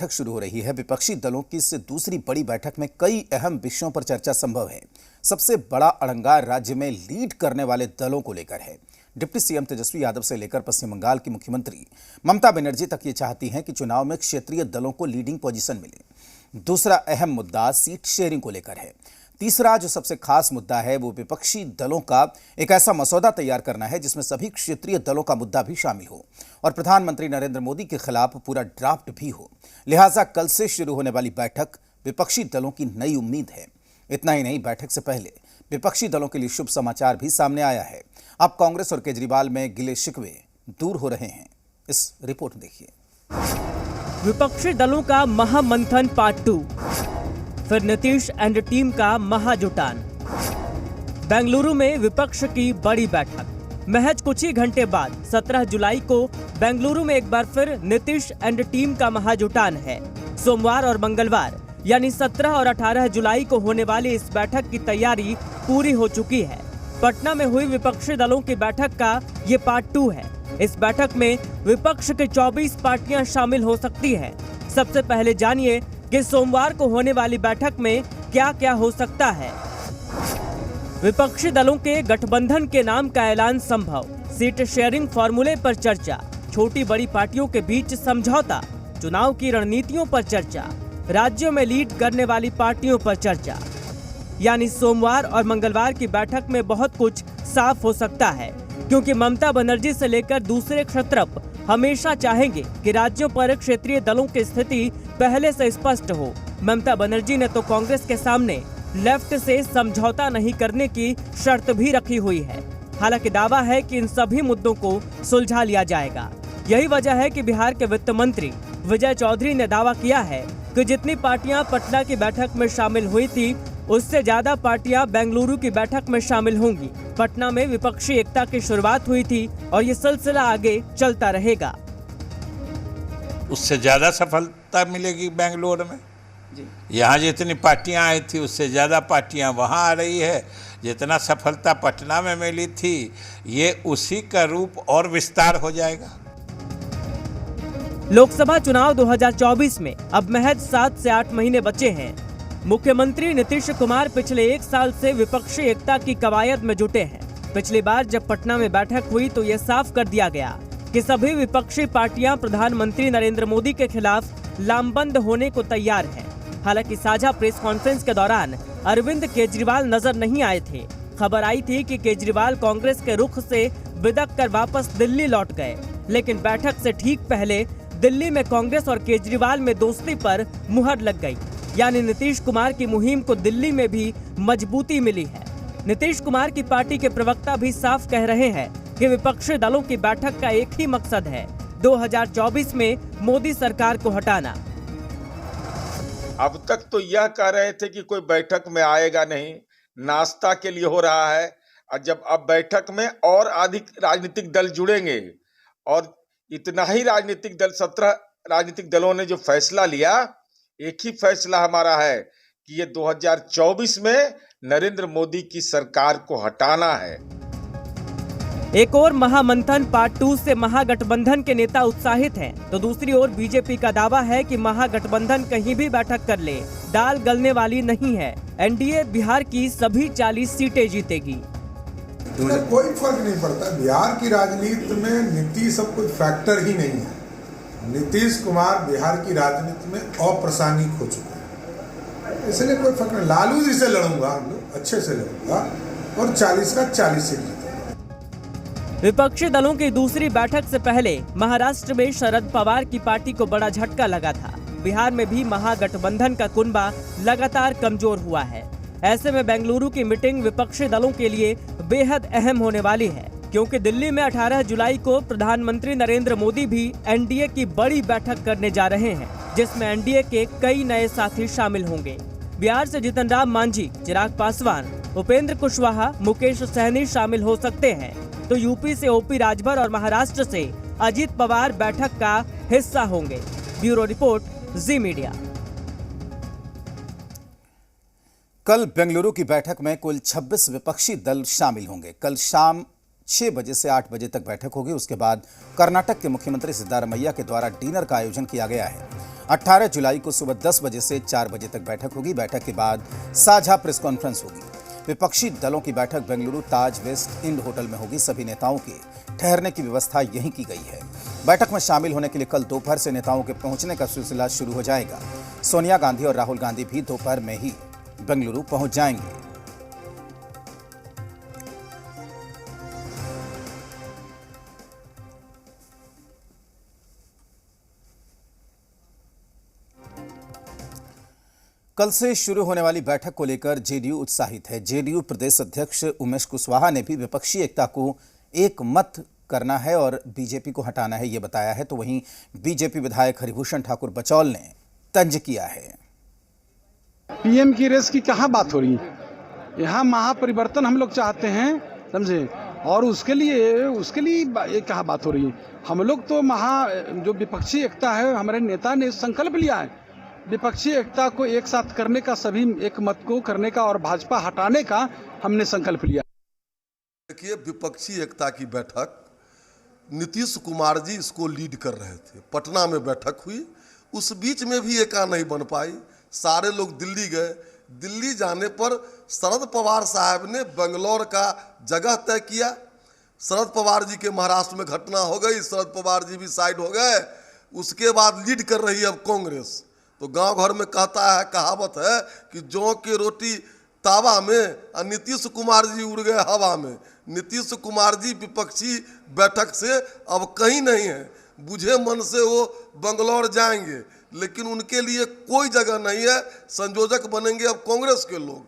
बैठक शुरू हो रही है। विपक्षी दलों की इस दूसरी बड़ी बैठक में कई अहम विषयों पर चर्चा संभव है। सबसे बड़ा अड़ंगार राज्य में लीड करने वाले दलों को लेकर है। डिप्टी सीएम तेजस्वी यादव से लेकर पश्चिम बंगाल की मुख्यमंत्री ममता बनर्जी तक ये चाहती हैं कि चुनाव में क्षेत्रीय दलों को लीडिंग पोजीशन मिले। दूसरा अहम मुद्दा सीट शेयरिंग को लेकर है। तीसरा जो सबसे खास मुद्दा है वो विपक्षी दलों का एक ऐसा मसौदा तैयार करना है जिसमें सभी क्षेत्रीय दलों का मुद्दा भी शामिल हो और प्रधानमंत्री नरेंद्र मोदी के खिलाफ पूरा ड्राफ्ट भी हो। लिहाजा कल से शुरू होने वाली बैठक विपक्षी दलों की नई उम्मीद है। इतना ही नहीं, बैठक से पहले विपक्षी दलों के लिए शुभ समाचार भी सामने आया है। अब कांग्रेस और केजरीवाल में गिले शिकवे दूर हो रहे हैं। इस रिपोर्ट देखिए। विपक्षी दलों का महामंथन पार्ट 2, फिर नीतीश एंड टीम का महाजुटान। बेंगलुरु में विपक्ष की बड़ी बैठक। महज कुछ ही घंटे बाद 17 जुलाई को बेंगलुरु में एक बार फिर नीतीश एंड टीम का महाजुटान है। सोमवार और मंगलवार यानी 17 और 18 जुलाई को होने वाली इस बैठक की तैयारी पूरी हो चुकी है। पटना में हुई विपक्षी दलों की बैठक का ये पार्ट 2 है। इस बैठक में विपक्ष के 24 पार्टियां शामिल हो सकती हैं। सबसे पहले जानिए कि सोमवार को होने वाली बैठक में क्या क्या हो सकता है। विपक्षी दलों के गठबंधन के नाम का ऐलान संभव। सीट शेयरिंग फॉर्मूले पर चर्चा। छोटी बड़ी पार्टियों के बीच समझौता। चुनाव की रणनीतियों पर चर्चा। राज्यों में लीड करने वाली पार्टियों पर चर्चा। यानी सोमवार और मंगलवार की बैठक में बहुत कुछ साफ हो सकता है, क्योंकि ममता बनर्जी से लेकर दूसरे क्षत्रप हमेशा चाहेंगे कि राज्यों पर क्षेत्रीय दलों की स्थिति पहले से स्पष्ट हो। ममता बनर्जी ने तो कांग्रेस के सामने लेफ्ट से समझौता नहीं करने की शर्त भी रखी हुई है। हालांकि दावा है कि इन सभी मुद्दों को सुलझा लिया जाएगा। यही वजह है कि बिहार के वित्त मंत्री विजय चौधरी ने दावा किया है कि जितनी पार्टियां पटना की बैठक में शामिल हुई थी, उससे ज्यादा पार्टियां बेंगलुरु की बैठक में शामिल होंगी। पटना में विपक्षी एकता की शुरुआत हुई थी और ये सिलसिला आगे चलता रहेगा। उससे ज्यादा सफलता मिलेगी बेंगलुरु में। यहाँ जितनी पार्टियां आई थी उससे ज्यादा पार्टियां वहाँ आ रही है। जितना सफलता पटना में मिली थी, ये उसी का रूप और विस्तार हो जाएगा। लोकसभा चुनाव 2024 में अब महज 7 से 8 महीने बचे हैं। मुख्यमंत्री नीतीश कुमार पिछले 1 साल से विपक्षी एकता की कवायद में जुटे हैं। पिछली बार जब पटना में बैठक हुई तो ये साफ कर दिया गया कि सभी विपक्षी पार्टियां प्रधानमंत्री नरेंद्र मोदी के खिलाफ लामबंद होने को तैयार हैं। हालांकि साझा प्रेस कॉन्फ्रेंस के दौरान अरविंद केजरीवाल नजर नहीं आए थे। खबर आई थी कि केजरीवाल कांग्रेस के रुख से बिदक कर वापस दिल्ली लौट गए, लेकिन बैठक से ठीक पहले दिल्ली में कांग्रेस और केजरीवाल में दोस्ती पर मुहर लग गई। यानी नीतीश कुमार की मुहिम को दिल्ली में भी मजबूती मिली है। नीतीश कुमार की पार्टी के प्रवक्ता भी साफ कह रहे हैं कि विपक्षी दलों की बैठक का एक ही मकसद है, 2024 में मोदी सरकार को हटाना। अब तक तो यह कह रहे थे कि कोई बैठक में आएगा नहीं, नाश्ता के लिए हो रहा है। और जब अब बैठक में और अधिक राजनीतिक दल जुड़ेंगे और इतना ही राजनीतिक दल 17 राजनीतिक दलों ने जो फैसला लिया, एक ही फैसला हमारा है कि ये 2024 में नरेंद्र मोदी की सरकार को हटाना है। एक और महामंथन पार्ट 2 से महागठबंधन के नेता उत्साहित हैं, तो दूसरी ओर बीजेपी का दावा है कि महागठबंधन कहीं भी बैठक कर ले, दाल गलने वाली नहीं है। एनडीए बिहार की सभी 40 सीटें जीतेगी। कोई फर्क नहीं पड़ता। बिहार की राजनीति में नीतीश अब कोई फैक्टर ही नहीं है। नीतीश कुमार बिहार की राजनीति में अप्रासंगिक हो चुके हैं, इसलिए कोई फर्क नहीं। लालू जी से लड़ूंगा, हम लोग अच्छे से लड़ूंगा और 40 का 40 सीट जीतेंगे। विपक्षी दलों की दूसरी बैठक से पहले महाराष्ट्र में शरद पवार की पार्टी को बड़ा झटका लगा था। बिहार में भी महागठबंधन का कुनबा लगातार कमजोर हुआ है। ऐसे में बेंगलुरु की मीटिंग विपक्षी दलों के लिए बेहद अहम होने वाली है, क्योंकि दिल्ली में 18 जुलाई को प्रधानमंत्री नरेंद्र मोदी भी एनडीए की बड़ी बैठक करने जा रहे हैं, जिसमें एनडीए के कई नए साथी शामिल होंगे। बिहार से जीतन राम मांझी, चिराग पासवान, उपेंद्र कुशवाहा, मुकेश सहनी शामिल हो सकते हैं, तो यूपी से ओपी राजभर और महाराष्ट्र से अजित पवार बैठक का हिस्सा होंगे। ब्यूरो रिपोर्ट, जी मीडिया। कल बेंगलुरु की बैठक में कुल 26 विपक्षी दल शामिल होंगे। कल शाम 6 बजे से 8 बजे तक बैठक होगी। उसके बाद कर्नाटक के मुख्यमंत्री सिद्धारमैया के द्वारा डिनर का आयोजन किया गया है। 18 जुलाई को सुबह 10 बजे से 4 बजे तक बैठक होगी। बैठक के बाद साझा प्रेस कॉन्फ्रेंस होगी। विपक्षी दलों की बैठक बेंगलुरु ताज वेस्ट इंड होटल में होगी। सभी नेताओं के ठहरने की व्यवस्था यहीं की गई है। बैठक में शामिल होने के लिए कल दोपहर से नेताओं के पहुंचने का सिलसिला शुरू हो जाएगा। सोनिया गांधी और राहुल गांधी भी दोपहर में ही बेंगलुरु पहुंच जाएंगे। कल से शुरू होने वाली बैठक को लेकर जेडीयू उत्साहित है। जेडीयू प्रदेश अध्यक्ष उमेश कुशवाहा ने भी विपक्षी एकता को एक मत करना है और बीजेपी को हटाना है, ये बताया है। तो वहीं बीजेपी विधायक हरिभूषण ठाकुर बचौल ने तंज किया है। पीएम की रेस की कहाँ बात हो रही है? यहाँ महापरिवर्तन हम लोग चाहते हैं, समझे, और उसके लिए ये कहाँ बात हो रही है? हम लोग तो जो विपक्षी एकता है, हमारे नेता ने संकल्प लिया है विपक्षी एकता को एक साथ करने का, सभी एक मत को करने का और भाजपा हटाने का हमने संकल्प लिया। देखिए, विपक्षी एकता की बैठक नीतीश कुमार जी इसको लीड कर रहे थे। पटना में बैठक हुई, उस बीच में भी एका नहीं बन पाई। सारे लोग दिल्ली गए। दिल्ली जाने पर शरद पवार साहब ने बेंगलोर का जगह तय किया। शरद पवार जी के महाराष्ट्र में घटना हो गई, शरद पवार जी भी साइड हो गए। उसके बाद लीड कर रही है अब कांग्रेस। तो गांव घर में कहावत है कि जौ की रोटी तावा में और नीतीश कुमार जी उड़ गए हवा में। नीतीश कुमार जी विपक्षी बैठक से अब कहीं नहीं है। बुझे मन से वो बंगलौर जाएंगे, लेकिन उनके लिए कोई जगह नहीं है। संयोजक बनेंगे अब कांग्रेस के लोग।